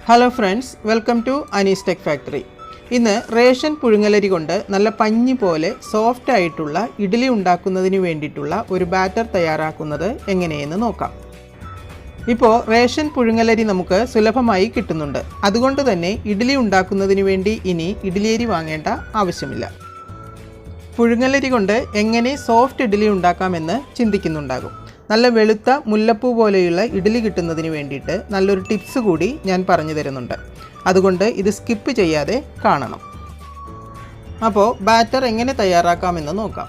Hello friends, welcome to Ani'sTechFactory. ഇന്ന് ration പുഴുങ്ങലരി കൊണ്ട് നല്ല പഞ്ഞി പോലെ സോഫ്റ്റ് ആയിട്ടുള്ള ഇഡ്ഡലി ഉണ്ടാക്കുന്നതിന് വേണ്ടിയിട്ടുള്ള ഒരു ബാറ്റർ തയ്യാറാക്കുന്നത് എങ്ങനെയെന്ന് നോക്കാം. ഇപ്പോൾ റേഷൻ പുഴുങ്ങലരി നമുക്ക് സുലഭമായി കിട്ടുന്നുണ്ട്. അതുകൊണ്ട് തന്നെ ഇഡ്ഡലി ഉണ്ടാക്കുന്നതിന് വേണ്ടി ഇനി ഇഡ്ഡലിയരി വാങ്ങേണ്ട ആവശ്യമില്ല. പുഴുങ്ങലരി കൊണ്ട് എങ്ങനെ സോഫ്റ്റ് ഇഡ്ഡലി ഉണ്ടാക്കാമെന്ന് ചിന്തിക്കുന്നുണ്ടാകും. നല്ല വെളുത്ത മുല്ലപ്പൂ പോലെയുള്ള ഇഡ്ഡലി കിട്ടുന്നതിന് വേണ്ടിയിട്ട് നല്ലൊരു ടിപ്സ് കൂടി ഞാൻ പറഞ്ഞു തരുന്നുണ്ട്. അതുകൊണ്ട് ഇത് സ്കിപ്പ് ചെയ്യാതെ കാണണം. അപ്പോൾ ബാറ്റർ എങ്ങനെ തയ്യാറാക്കാമെന്ന് നോക്കാം.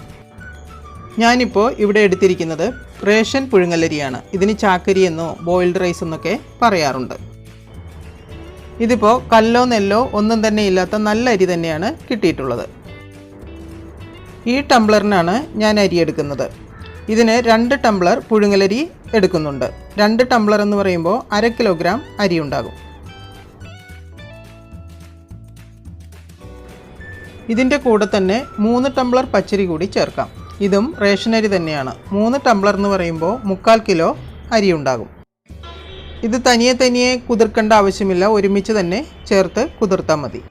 ഞാനിപ്പോൾ ഇവിടെ എടുത്തിരിക്കുന്നത് റേഷൻ പുഴുങ്ങലരിയാണ്. ഇതിന് ചാക്കരി എന്നോ ബോയിൽഡ് റൈസ് എന്നൊക്കെ പറയാറുണ്ട്. ഇതിപ്പോൾ കല്ലോ നെല്ലോ ഒന്നും തന്നെ ഇല്ലാത്ത നല്ല അരി തന്നെയാണ് കിട്ടിയിട്ടുള്ളത്. ഈ ടംബ്ലറിനാണ് ഞാൻ അരി എടുക്കുന്നത്. ഇതിന് 2 ടംബ്ലർ പുഴുങ്ങലരി എടുക്കുന്നുണ്ട്. 2 ടംബ്ലർ എന്ന് പറയുമ്പോൾ 1/2 കിലോഗ്രാം അരി ഉണ്ടാകും. ഇതിൻ്റെ കൂടെ തന്നെ 3 ടംബ്ലർ പച്ചരി കൂടി ചേർക്കാം. ഇതും റേഷൻ അരി തന്നെയാണ്. 3 ടംബ്ലർ എന്ന് പറയുമ്പോൾ 3/4 കിലോ അരി ഉണ്ടാകും. ഇത് തനിയെ കുതിർക്കേണ്ട ആവശ്യമില്ല, ഒരുമിച്ച് തന്നെ ചേർത്ത് കുതിർത്താൽ മതി.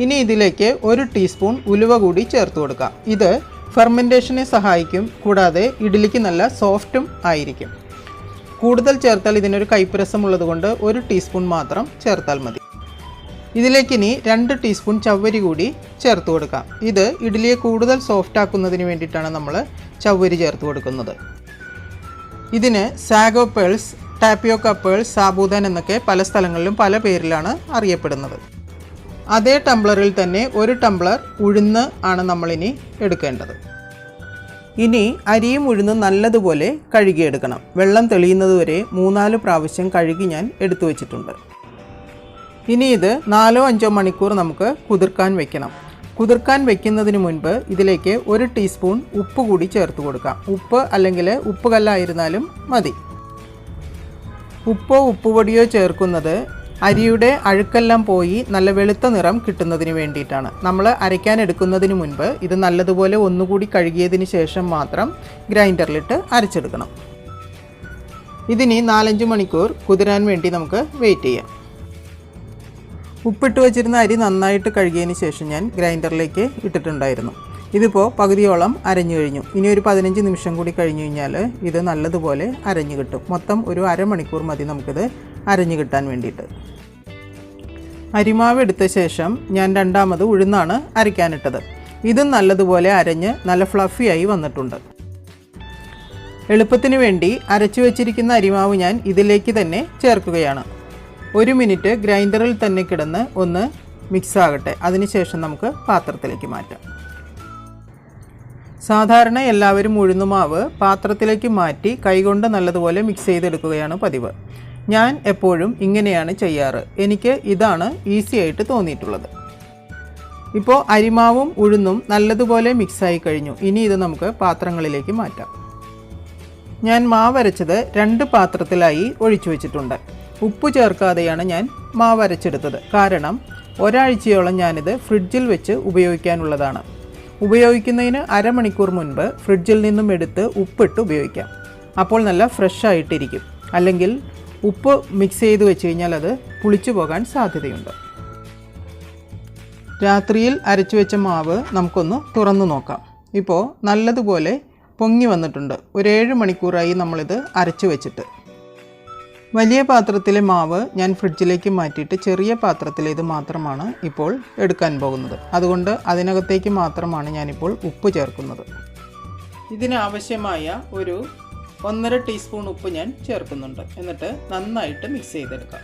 ഇനി ഇതിലേക്ക് 1 ടീസ്പൂൺ ഉലുവ കൂടി ചേർത്ത് കൊടുക്കാം. ഇത് ഫെർമെൻറ്റേഷനെ സഹായിക്കും, കൂടാതെ ഇഡ്ഡലിക്ക് നല്ല സോഫ്റ്റും ആയിരിക്കും. കൂടുതൽ ചേർത്താൽ ഇതിനൊരു കയ്പ്പരസമുള്ളത് കൊണ്ട് 1 ടീസ്പൂൺ മാത്രം ചേർത്താൽ മതി. ഇതിലേക്കിനി 2 ടീസ്പൂൺ ചവ്വരി കൂടി ചേർത്ത് കൊടുക്കാം. ഇത് ഇഡ്ഡലിയെ കൂടുതൽ സോഫ്റ്റ് ആക്കുന്നതിന് വേണ്ടിയിട്ടാണ് നമ്മൾ ചവ്വരി ചേർത്ത് കൊടുക്കുന്നത്. ഇതിന് സാഗോ പേൾസ്, ടാപ്പിയോക്ക പേൾസ്, സാബൂദാൻ എന്നൊക്കെ പല സ്ഥലങ്ങളിലും പല പേരിലാണ് അറിയപ്പെടുന്നത്. അതേ ടംബ്ലറിൽ തന്നെ 1 ടംബ്ലർ ഉഴുന്ന് ആണ് നമ്മളിനി എടുക്കേണ്ടത്. ഇനി അരിയും ഉഴുന്നും നല്ലതുപോലെ കഴുകിയെടുക്കണം. വെള്ളം തെളിയുന്നതുവരെ 3-4 പ്രാവശ്യം കഴുകി ഞാൻ എടുത്തു വച്ചിട്ടുണ്ട്. ഇനി ഇത് 4-5 മണിക്കൂർ നമുക്ക് കുതിർക്കാൻ വെക്കണം. കുതിർക്കാൻ വെക്കുന്നതിന് മുൻപ് ഇതിലേക്ക് 1 ടീസ്പൂൺ ഉപ്പ് കൂടി ചേർത്ത് കൊടുക്കാം. ഉപ്പ് അല്ലെങ്കിൽ ഉപ്പുകല്ലായിരുന്നാലും മതി. ഉപ്പോ ഉപ്പുപൊടിയോ ചേർക്കുന്നത് അരിയുടെ അഴുക്കെല്ലാം പോയി നല്ല വെളുത്ത നിറം കിട്ടുന്നതിന് വേണ്ടിയിട്ടാണ്. നമ്മൾ അരയ്ക്കാൻ എടുക്കുന്നതിന് മുൻപ് ഇത് നല്ലതുപോലെ ഒന്നുകൂടി കഴുകിയതിന് ശേഷം മാത്രം ഗ്രൈൻഡറിലിട്ട് അരച്ചെടുക്കണം. ഇതിനി 4-5 മണിക്കൂർ കുതിരാൻ വേണ്ടി നമുക്ക് വെയിറ്റ് ചെയ്യാം. ഉപ്പിട്ട് വച്ചിരുന്ന അരി നന്നായിട്ട് കഴുകിയതിന് ശേഷം ഞാൻ ഗ്രൈൻഡറിലേക്ക് ഇട്ടിട്ടുണ്ടായിരുന്നു. ഇതിപ്പോൾ പകുതിയോളം അരഞ്ഞു കഴിഞ്ഞു. ഇനി ഒരു 15 നിമിഷം കൂടി കഴിഞ്ഞു കഴിഞ്ഞാൽ ഇത് നല്ലതുപോലെ അരഞ്ഞു കിട്ടും. മൊത്തം ഒരു അരമണിക്കൂർ മതി നമുക്കിത് അരഞ്ഞു കിട്ടാൻ വേണ്ടിയിട്ട്. അരിമാവ് എടുത്ത ശേഷം ഞാൻ രണ്ടാമത് ഉഴുന്നാണ് അരയ്ക്കാനിട്ടത്. ഇതും നല്ലതുപോലെ അരഞ്ഞ് നല്ല ഫ്ലഫിയായി വന്നിട്ടുണ്ട്. എളുപ്പത്തിന് വേണ്ടി അരച്ചു വച്ചിരിക്കുന്ന അരിമാവ് ഞാൻ ഇതിലേക്ക് തന്നെ ചേർക്കുകയാണ്. 1 മിനിറ്റ് ഗ്രൈൻഡറിൽ തന്നെ കിടന്ന് ഒന്ന് മിക്സ് ആകട്ടെ. അതിനുശേഷം നമുക്ക് പാത്രത്തിലേക്ക് മാറ്റാം. സാധാരണ എല്ലാവരും ഉഴുന്നുമാവ് പാത്രത്തിലേക്ക് മാറ്റി കൈകൊണ്ട് നല്ലതുപോലെ മിക്സ് ചെയ്തെടുക്കുകയാണ് പതിവ്. ഞാൻ എപ്പോഴും ഇങ്ങനെയാണ് ചെയ്യാറ്. എനിക്ക് ഇതാണ് ഈസി ആയിട്ട് തോന്നിയിട്ടുള്ളത്. ഇപ്പോൾ അരിമാവും ഉഴുന്നും നല്ലതുപോലെ മിക്സായി കഴിഞ്ഞു. ഇനി ഇത് നമുക്ക് പാത്രങ്ങളിലേക്ക് മാറ്റാം. ഞാൻ മാവരച്ചത് 2 പാത്രത്തിലായി ഒഴിച്ചു വെച്ചിട്ടുണ്ട്. ഉപ്പ് ചേർക്കാതെയാണ് ഞാൻ മാവരച്ചെടുത്തത്. കാരണം ഒരാഴ്ചയോളം ഞാനിത് ഫ്രിഡ്ജിൽ വെച്ച് ഉപയോഗിക്കാനുള്ളതാണ്. ഉപയോഗിക്കുന്നതിന് അരമണിക്കൂർ മുൻപ് ഫ്രിഡ്ജിൽ നിന്നും എടുത്ത് ഉപ്പിട്ട് ഉപയോഗിക്കാം. അപ്പോൾ നല്ല ഫ്രഷ് ആയിട്ടിരിക്കും. അല്ലെങ്കിൽ ഉപ്പ് മിക്സ് ചെയ്ത് വെച്ച് കഴിഞ്ഞാൽ അത് പുളിച്ചു പോകാൻ സാധ്യതയുണ്ട്. രാത്രിയിൽ അരച്ചു വെച്ച മാവ് നമുക്കൊന്ന് തുറന്നു നോക്കാം. ഇപ്പോൾ നല്ലതുപോലെ പൊങ്ങി വന്നിട്ടുണ്ട്. ഒരു 7 മണിക്കൂറായി നമ്മളിത് അരച്ചു വെച്ചിട്ട്. വലിയ പാത്രത്തിലെ മാവ് ഞാൻ ഫ്രിഡ്ജിലേക്ക് മാറ്റിയിട്ട് ചെറിയ പാത്രത്തിലേത് മാത്രമാണ് ഇപ്പോൾ എടുക്കാൻ പോകുന്നത്. അതുകൊണ്ട് അതിനകത്തേക്ക് മാത്രമാണ് ഞാനിപ്പോൾ ഉപ്പ് ചേർക്കുന്നത്. ഇതിനാവശ്യമായ ഒരു 1.5 ടീസ്പൂൺ ഉപ്പ് ഞാൻ ചേർക്കുന്നുണ്ട്. എന്നിട്ട് നന്നായിട്ട് മിക്സ് ചെയ്തെടുക്കാം.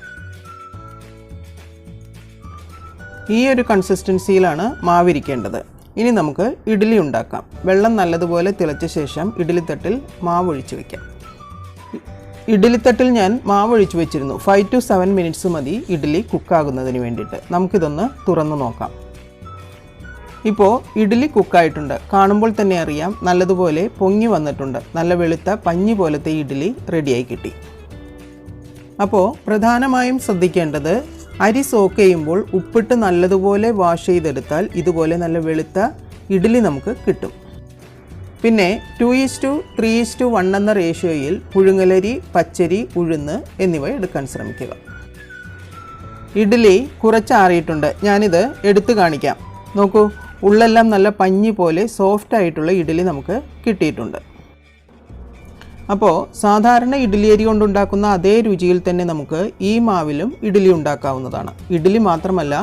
ഈ ഒരു കൺസിസ്റ്റൻസിയിലാണ് മാവിരിക്കേണ്ടത്. ഇനി നമുക്ക് ഇഡ്ഡലി ഉണ്ടാക്കാം. വെള്ളം നല്ലതുപോലെ തിളച്ച ശേഷം ഇഡ്ഡലിത്തട്ടിൽ മാവ് ഒഴിച്ച് വയ്ക്കാം. ഇഡ്ഡലിത്തട്ടിൽ ഞാൻ മാവ് ഒഴിച്ച് വെച്ചിരുന്നു. 5 to 7 മിനിറ്റ്സ് മതി ഇഡ്ഡലി കുക്കാകുന്നതിന് വേണ്ടിയിട്ട്. നമുക്കിതൊന്ന് തുറന്നു നോക്കാം. ഇപ്പോൾ ഇഡ്ഡലി കുക്കായിട്ടുണ്ട്. കാണുമ്പോൾ തന്നെ അറിയാം നല്ലതുപോലെ പൊങ്ങി വന്നിട്ടുണ്ട്. നല്ല വെളുത്ത പഞ്ഞി പോലത്തെ ഇഡ്ഡലി റെഡിയായി കിട്ടി. അപ്പോൾ പ്രധാനമായും ശ്രദ്ധിക്കേണ്ടത് അരി സോക്ക് ചെയ്യുമ്പോൾ ഉപ്പിട്ട് നല്ലതുപോലെ വാഷ് ചെയ്തെടുത്താൽ ഇതുപോലെ നല്ല വെളുത്ത ഇഡ്ഡലി നമുക്ക് കിട്ടും. പിന്നെ 2:3:1 എന്ന റേഷ്യോയിൽ പുഴുങ്ങലരി, പച്ചരി, ഉഴുന്ന് എന്നിവ എടുക്കാൻ ശ്രമിക്കുക. ഇഡ്ഡലി കുറച്ചാറിയിട്ടുണ്ട്. ഞാനിത് എടുത്തു കാണിക്കാം. നോക്കൂ, ഉള്ളെല്ലാം നല്ല പഞ്ഞി പോലെ സോഫ്റ്റ് ആയിട്ടുള്ള ഇഡ്ഡലി നമുക്ക് കിട്ടിയിട്ടുണ്ട്. അപ്പോൾ സാധാരണ ഇഡ്ഡലി അരി കൊണ്ടുണ്ടാക്കുന്ന അതേ രുചിയിൽ തന്നെ നമുക്ക് ഈ മാവിലും ഇഡ്ഡലി ഉണ്ടാക്കാവുന്നതാണ്. ഇഡ്ഡലി മാത്രമല്ല,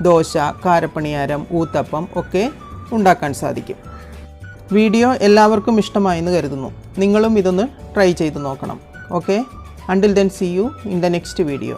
ദോശ, കാരപ്പണിയാരം, ഊത്തപ്പം ഒക്കെ ഉണ്ടാക്കാൻ സാധിക്കും. വീഡിയോ എല്ലാവർക്കും ഇഷ്ടമായെന്ന് കരുതുന്നു. നിങ്ങളും ഇതൊന്ന് ട്രൈ ചെയ്ത് നോക്കണം. Okay, until then, see you in the next video.